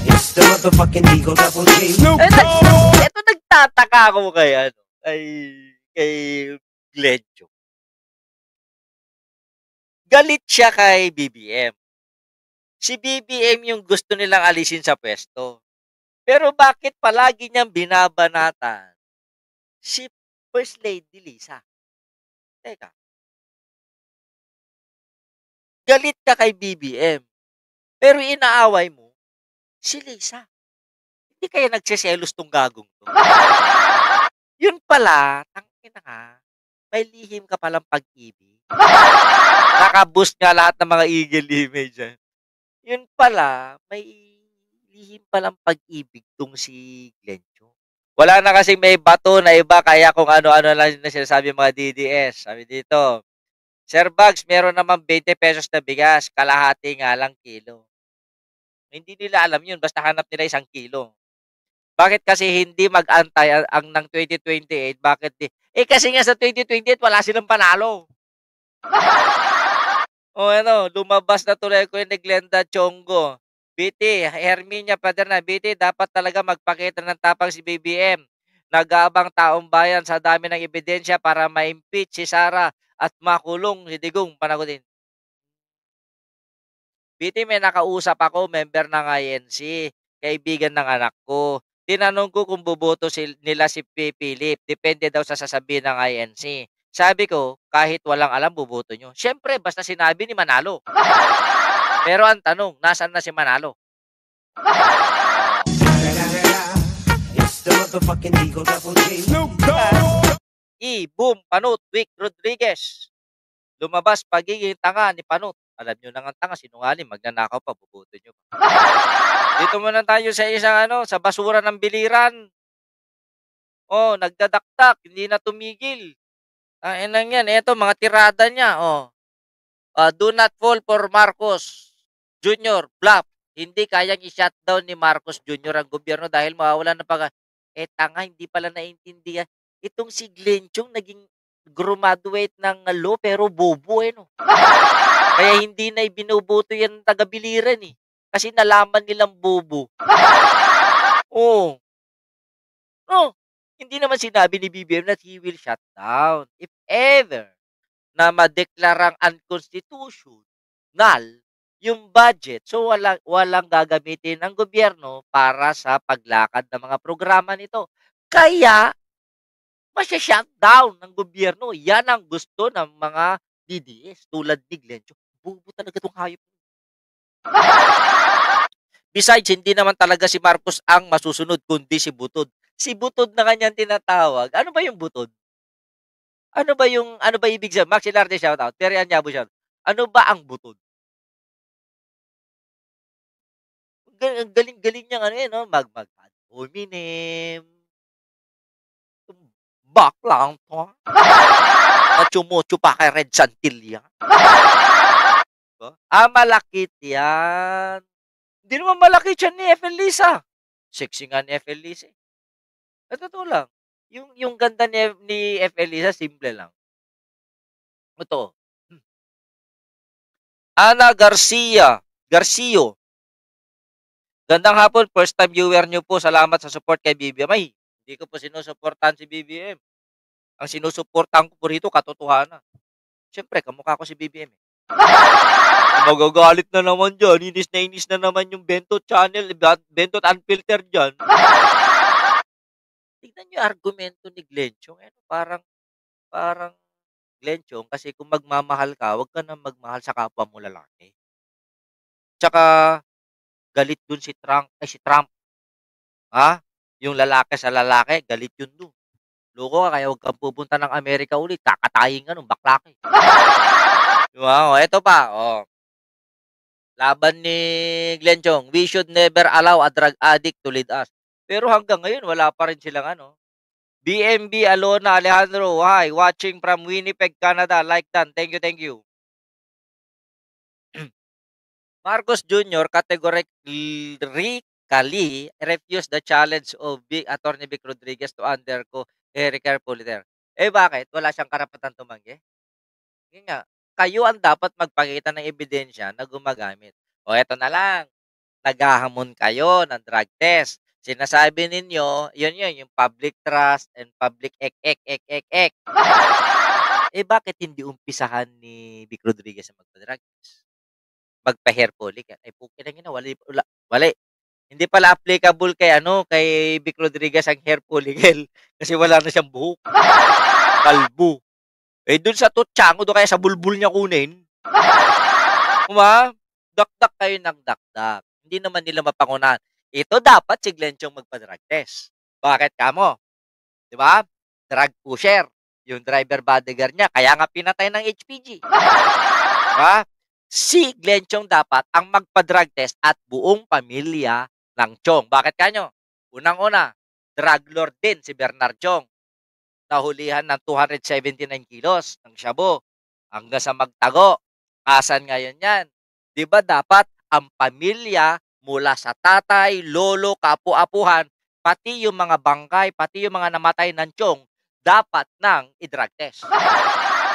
It's the motherfucking Eagle Double G. Eto nagtataka ako kay Glencho. Galit siya kay BBM. Si BBM yung gusto nilang alisin sa pwesto. Pero bakit palagi niyang binabanatan si First Lady Lisa? Teka. Galit ka kay BBM. Pero inaaway mo si Lisa. Hindi kaya nagseselos tong gagong to. Yun pala, tangina ka, may lihim ka palang pag-ibig. Nakaboost nga lahat ng mga eagle image dyan. Yun pala, may lihim palang pag-ibig tong si Glencho. Wala na kasing may bato na iba, kaya kung ano-ano lang na sinasabi mga DDS. Sabi dito, Sir Bugs, meron naman 20 pesos na bigas, kalahati nga lang kilo. Hindi nila alam yun, basta hanap nila 1 kilo. Bakit kasi hindi mag-antay ang ng 2028? Bakit di? Kasi nga sa 2028 wala silang panalo. Lumabas na tuloy ko ni Glenda Chongo. BT, Herminia Paderna, BT, dapat talaga magpakita ng tapang si BBM. Nag-aabang taong bayan sa dami ng ebidensya para ma-impeach si Sara at makulong si Digong. Panagutin. BT, may nakausap ako, member ng INC, kaibigan ng anak ko. Tinanong ko kung boboto nila si Philip. Depende daw sa sasabihin ng INC. Sabi ko, kahit walang alam, boboto nyo. Siyempre, basta sinabi ni Manalo. Pero ang tanong, nasaan na si Manalo? It's the motherfucking Eagle Double G. Boom, Panut, Vic Rodriguez. Lumabas pagiging tanga ni Panut. Alam nyo na nga tanga, sinungaling, magnanakaw pa, boboto nyo. Dito muna tayo sa isang sa basura ng biliran. Nagdadaktak, hindi na tumigil. Inang yan, eto mga tirada niya, do not fall for Marcos Jr. Bluff. Hindi kayang i-shutdown ni Marcos Jr. ang gobyerno dahil mawawalan ng tanga, hindi pala naiintindihan. Itong si Glenchong naging graduate ng law pero bobo no. Kaya hindi na ibinuboto yan taga-biliran Kasi nalaman nilang bobo. Hindi naman sinabi ni BBM that he will shut down. If ever na madeklarang unconstitutional yung budget, so walang gagamitin ng gobyerno para sa paglakad ng mga programa nito. Kaya, masya-shutdown ng gobyerno. Yan ang gusto ng mga DDS tulad ni Glencho. Bubo talaga itong hayop. Besides, hindi naman talaga si Marcos ang masusunod, kundi si Butod. Si Butod na kanyang tinatawag. Ano ba yung Butod? Ano ba ibig sabihin? Maxi Larte shoutout. Terian Yabo shoutout. Ano ba ang Butod? Galing niyang magmagpad. Hominem. Baklang to. Machumocho pa kay Red Santilla. Malakit yan. Hindi naman malaki siya ni FL Lisa. Sexy nga ni FL Lisa. Totoo lang. Yung ganda ni FL Lisa, simple lang. Ito. Ana Garcio. Gandang hapon, first time viewer nyo po. Salamat sa support kay BBM. Hindi ko po sinusuportahan si BBM. Ang sinusuportahan ko po rito, katotohanan. Siyempre, kamukha ko si BBM. Magagalit na naman dyan. Inis na naman yung Bentot channel, Bentot Unfiltered dyan. Tignan nyo yung argumento ni Glenchong. Parang Glenchong, kasi kung magmamahal ka, huwag ka na magmahal sa kapwa mo lalaki. Tsaka, galit dun si Trump. Yung lalaki sa lalaki, galit yun dun. Loko ka, kaya huwag kang pupunta ng Amerika ulit. Kakatayin ka nung bakla ka. Diba? Eto pa, laban ni Glenchong, we should never allow a drug addict to lead us. Pero hanggang ngayon, wala pa rin silang BMB Alona Alejandro, hi, watching from Winnipeg, Canada. Like that. Thank you. Marcos Jr. categorically refused the challenge of Attorney Vic Rodriguez to undergo a recare there. Bakit? Wala siyang karapatan tumanggi? Yun nga, kayo ang dapat magpakita ng ebidensya na gumagamit. O eto na lang, naghahamon kayo ng drug test. Sinasabi ninyo, yun, yung public trust and public ek. Eh, bakit hindi umpisahan ni Vic Rodriguez na magpa-drug test? Magpa-hair follicle. Ay, putang ina, wala. Hindi pala applicable kay kay Vic Rodriguez ang hair follicle kasi wala na siyang buhok. Kalbo. Eh, dun sa tutsango, doon kaya sa bulbul niya kunin. Dakdak kayo ng dakdak. Hindi naman nila mapangunahan. Ito dapat si Glenn Chong magpa-drug test. Bakit kamo? 'Di ba? Drug pusher. Yung driver bodyguard niya, kaya nga pinatay ng HPG. 'Di ba? Si Glenn Chong dapat ang magpa-drug test at buong pamilya ng Chong. Bakit kanyo? Unang-una, drug lord din si Bernard Chong. Nahulihan ng 279 kilos ng shabu hanggang sa magtago. Asan ngayon yan? Di ba dapat ang pamilya mula sa tatay, lolo, kapu-apuhan, pati yung mga bangkay, pati yung mga namatay ng Chong, dapat nang i-drug test.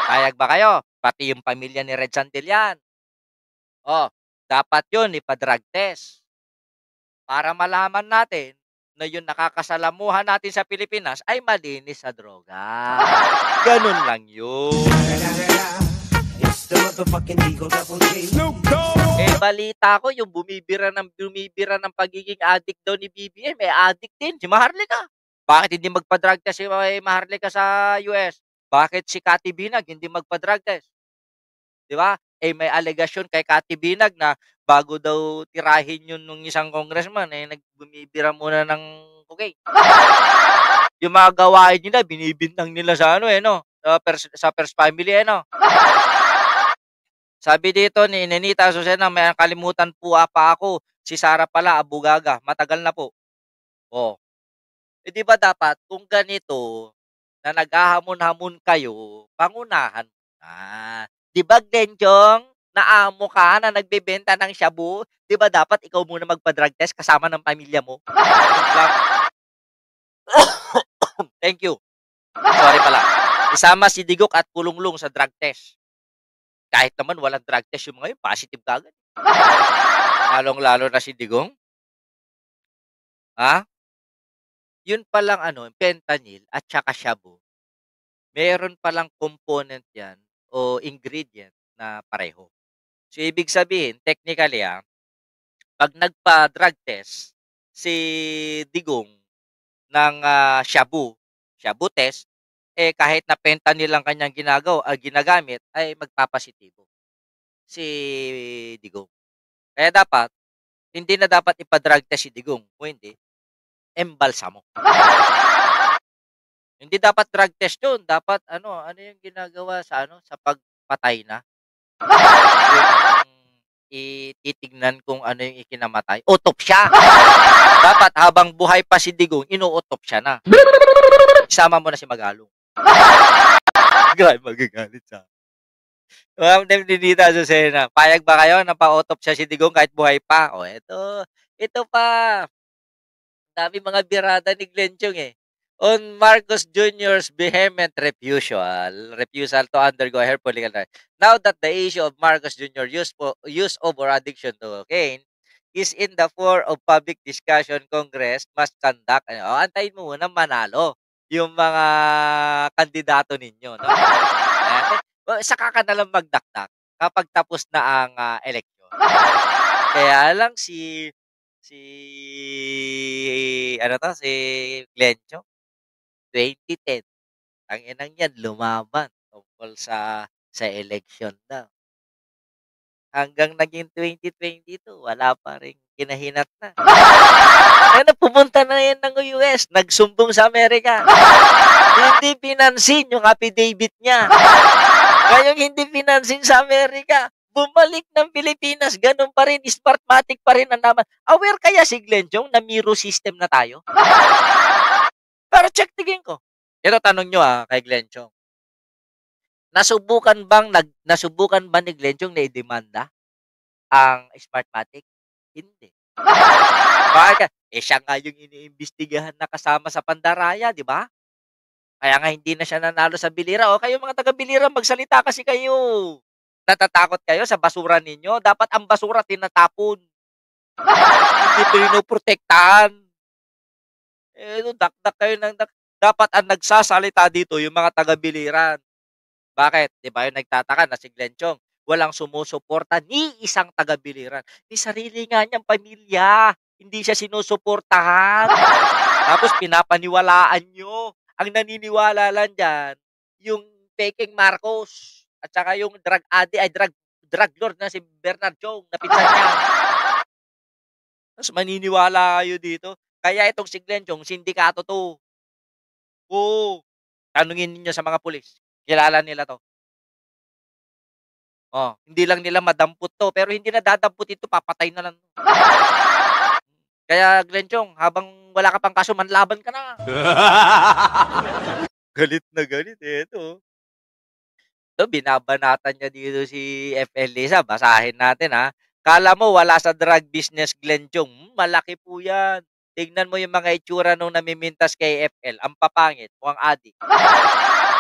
Payag ba kayo? Pati yung pamilya ni Red Santillan. Oh, dapat yun ipa-drug test. Para malaman natin na yung nakakasalamuhan natin sa Pilipinas ay malinis sa droga. Ganun lang yun. It's the motherfucking Eagle Double G. Eh, balita ko yung bumibira ng pagiging addict daw ni BBM. Eh, addict din. Si Maharlika. Bakit hindi magpa-drug test si Maharlika sa US? Bakit si Cathy Binag hindi magpa-drug test? Di ba? Eh, may alegasyon kay Cathy Binag na bago daw tirahin yun nung isang congressman, eh, nagbumibira muna ng cocaine. Yung mga gawain nila, binibintang nila sa sa first family, Sabi dito ni Nenita Azucena, may kalimutan po pa ako. Si Sara pala, abugaga. Matagal na po. Oh. Eh, di ba dapat, kung ganito, na naghahamon-hamon kayo, pangunahan na. Di ba, Glenjong, naamo ka na nagbebenta ng shabu? Di ba dapat ikaw muna magpa-drug test kasama ng pamilya mo? Thank you. Sorry pala. Isama si Digok at Kulunglong sa drug test. Kahit naman walang drug test yung mga yun, positive ka agad. Lalong-lalo na si Digong. Ha? Yun palang fentanyl at saka shabu, meron palang component yan o ingredient na pareho. So, ibig sabihin, technically, pag nagpa-drug test si Digong ng shabu test, eh kahit na fentanyl lang kanyang ginagamit, ay magpapasitibo si Digong. Kaya dapat, hindi na dapat ipa-drug test si Digong. Kung hindi, embalsamo. Hindi dapat drug test yun. Dapat ano yung ginagawa sa sa pagpatay na? Yung ititignan kung ano yung ikinamatay. Autopsya. Dapat habang buhay pa si Digong, ino-autopsya na. Isama mo na si Magalong. Grabe magagalit sa Ma'am Dinita Azucena, payag ba kayo na pa-autopsya si Digong kahit buhay pa? O ito pa. Dami mga birada ni Glenn Chong On Marcos Jr.'s vehement refusal to undergo hair follicle. Now that the issue of Marcos Jr. use of or addiction to cocaine is in the fore of public discussion, Congress must conduct. Antayin mo muna manalo yung mga kandidato ninyo. No? Saka ka nalang magdakdak kapag tapos na ang eleksyon. Kaya lang si Glenn Chong, 2010, ang inang yan lumaban tungkol sa election daw. Hanggang naging 2022, wala pa ring kinahinatnan. Kaya pumunta na yan ng US, nagsumbong sa Amerika. Hindi pinansin yung affidavit niya. Ngayong hindi pinansin sa Amerika, bumalik ng Pilipinas, ganun pa rin, Smartmatic pa rin ang naman. Aware kaya si Glenn Chong na Miro system na tayo? Pero check tingin ko. Ito tanong nyo kay Glenn Chong. Nasubukan ba ni Glenn Chong na i-demanda ang Smartmatic? Hindi. Bakit? Siya nga yung iniimbestigahan na kasama sa Pandaraya, di ba? Kaya nga hindi na siya nanalo sa Bilira. O kayo mga taga-Bilira, magsalita kasi kayo. Natatakot kayo sa basura ninyo? Dapat ang basura tinatapon. Hindi pinoprotektahan. Dakdak kayo ng dapat ang nagsasalita dito yung mga taga-biliran. Bakit? 'Di ba yung nagtataka na si Glenn Chong, walang sumusuporta ni isang taga-biliran. Ni sarili nga niyang pamilya, hindi siya sinusuportahan. Tapos pinapaniwalaan niyo. Ang naniniwala lang diyan, yung pekeng Marcos at saka yung drug lord na si Bernard Chong na pinsan niya. Tapos maniniwala kayo dito. Kaya itong si Glenn Chong, sindikato 'to. Oo, tanungin ninyo sa mga pulis, kilala nila 'to. Oh, hindi lang nila madampot 'to, pero hindi na dadamputin 'to, papatay na lang. Kaya Glenn Chong, habang wala ka pang kaso, manlaban ka na. Galit na galit, eh, ito. Ito, binabanatan niya dito si FL Lisa, basahin natin, ha. Akala mo wala sa drug business, Glenn Chong, malaki po yan. Tignan mo yung mga itsura nung namimintas kay FL, ang papangit, mukhang adik.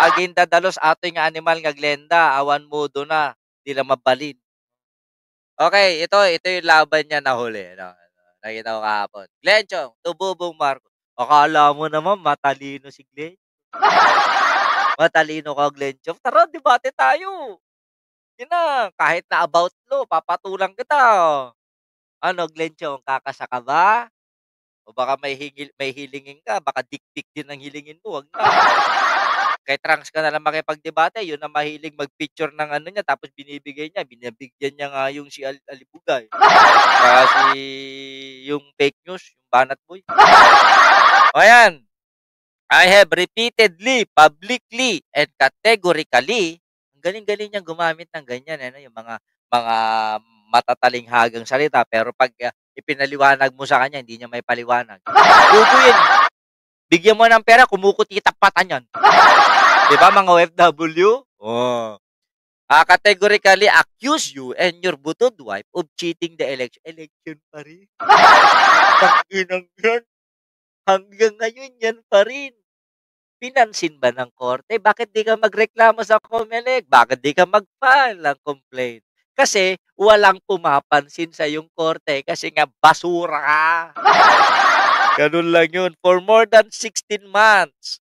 Aginda dalos ato nga animal nga Glenda, awan mudo na, di lang mabalin. Okay, ito yung laban niya na huli, no? Nakita ko kahapon. Glenn Chong, tububong Marcos. Akala mo naman matalino si Glenn. Matalino ka, Glenn Chong. Tara, debate tayo. Yun na, kahit na about law, papatulang kita. Ano, Glenn Chong, kakasa ka ba? O baka may hilingin ka, baka dik-dik din ang hilingin mo, wag na. Kay Trunks ka na lang makipagdebate, yun ang mahilig mag-picture ng ano niya, tapos binibigay niya, binibigyan niya nga yung si Alibugay. Saka yung fake news, yung Banat Boy. O yan, I have repeatedly, publicly, and categorically, ang galing-galing niyang gumamit ng ganyan, ano, yung mga matatalinghagang salita, pero pag ipinaliwanag mo sa kanya, hindi niya may paliwanag. Bobo yun. Bigyan mo ng pera, kumukuti tapatan yan. Di ba mga OFW? Oh. Categorically accuse you and your butod wife of cheating the election. Election pa rin. Tanginang yan. Hanggang ngayon yan pa rin. Pinansin ba ng korte? Bakit di ka magreklamo sa COMELEC? Bakit di ka mag-file ng complaint? Kasi walang pumapansin sa yung korte kasi nga basura ka. Ganun lang yun. For more than 16 months.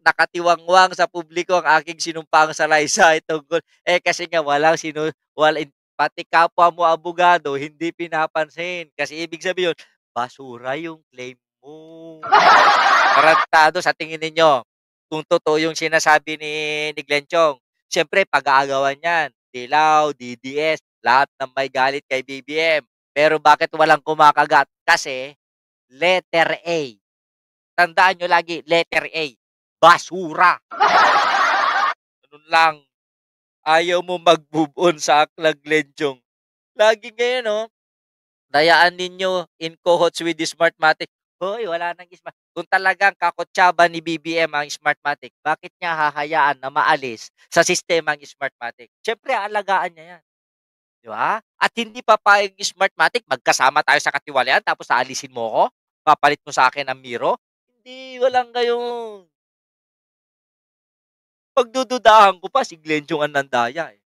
Nakatiwangwang sa publiko ang aking sinumpang salaysay tungkol kasi nga pati kapwa mo abogado hindi pinapansin. Kasi ibig sabihin, basura yung claim mo. Tarantado sa tingin ninyo. Kung totoo yung sinasabi ni Glenn Chong, siyempre pag-aagawan yan. Dilaw, DDS, lahat ng may galit kay BBM. Pero bakit walang kumakagat? Kasi letter A. Tandaan nyo lagi, letter A. Basura. Ganun lang. Ayaw mo mag-move on sa aklag, Glenn Chong. Lagi ngayon, no? Dayaan ninyo in cohorts with the Smartmatic. Hoy, wala nang smart. Kung talagang kakotsaba ni BBM ang Smartmatic, bakit niya hahayaan na maalis sa sistema ang Smartmatic? Siyempre, alagaan niya yan. Di ba? At hindi papayag yung Smartmatic, magkasama tayo sa katiwalian, tapos aalisin mo ko? Papalit mo sa akin ang Miro? Hindi, walang gayon. Pagdududahan ko pa, si Glenn Chong ang nandaya eh.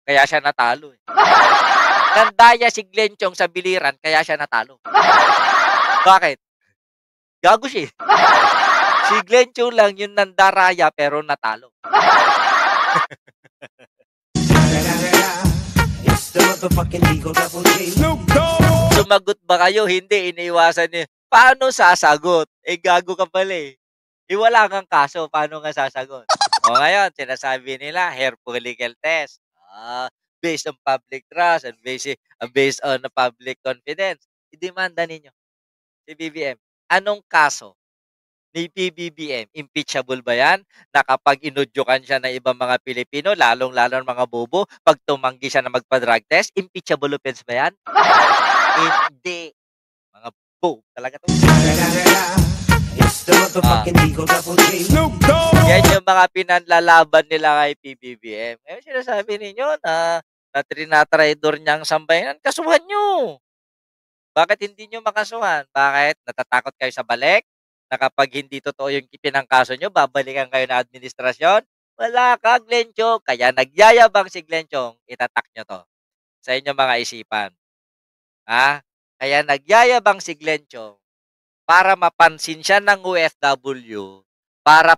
Kaya siya natalo eh. Nandaya si Glenn Chong sa biliran, kaya siya natalo. Bakit? Gago siya eh. Si Glenn Chong lang yung nandaraya pero natalo. It's the motherfucking Eagle Double G. Sumagot ba kayo? Hindi, iniiwasan niyo. Paano sasagot? Gago ka pala eh. Wala kang kaso, paano nga sasagot? O ngayon, sinasabi nila, hair follicle test. Based on public trust and based on public confidence. Idemanda ninyo si BBM. Anong kaso ni PBBM? Impeachable ba yan? Na kapag inudyukan siya ng ibang mga Pilipino, lalong-lalo ng mga bobo, pag tumanggi siya na magpa-drug test, impeachable offense ba yan? Hindi. Mga bobo talaga to. It's the motherfucking Eagle Double G. Yan yung mga pinanlalaban nila kay PBBM. Ngayon sinasabi ninyo na trinatraidor niyang sambayanan, kasuhan nyo. Bakit hindi nyo makasuhan? Bakit? Natatakot kayo sa balik? Na kapag hindi totoo yung ipinangkaso nyo, babalikan kayo na administrasyon? Wala ka, Glenn Chong. Kaya nagyayabang si Glenn Chong. Itatak nyo to sa inyong mga isipan. Ha? Kaya nagyayabang si Glenn Chong para mapansin siya ng OFW para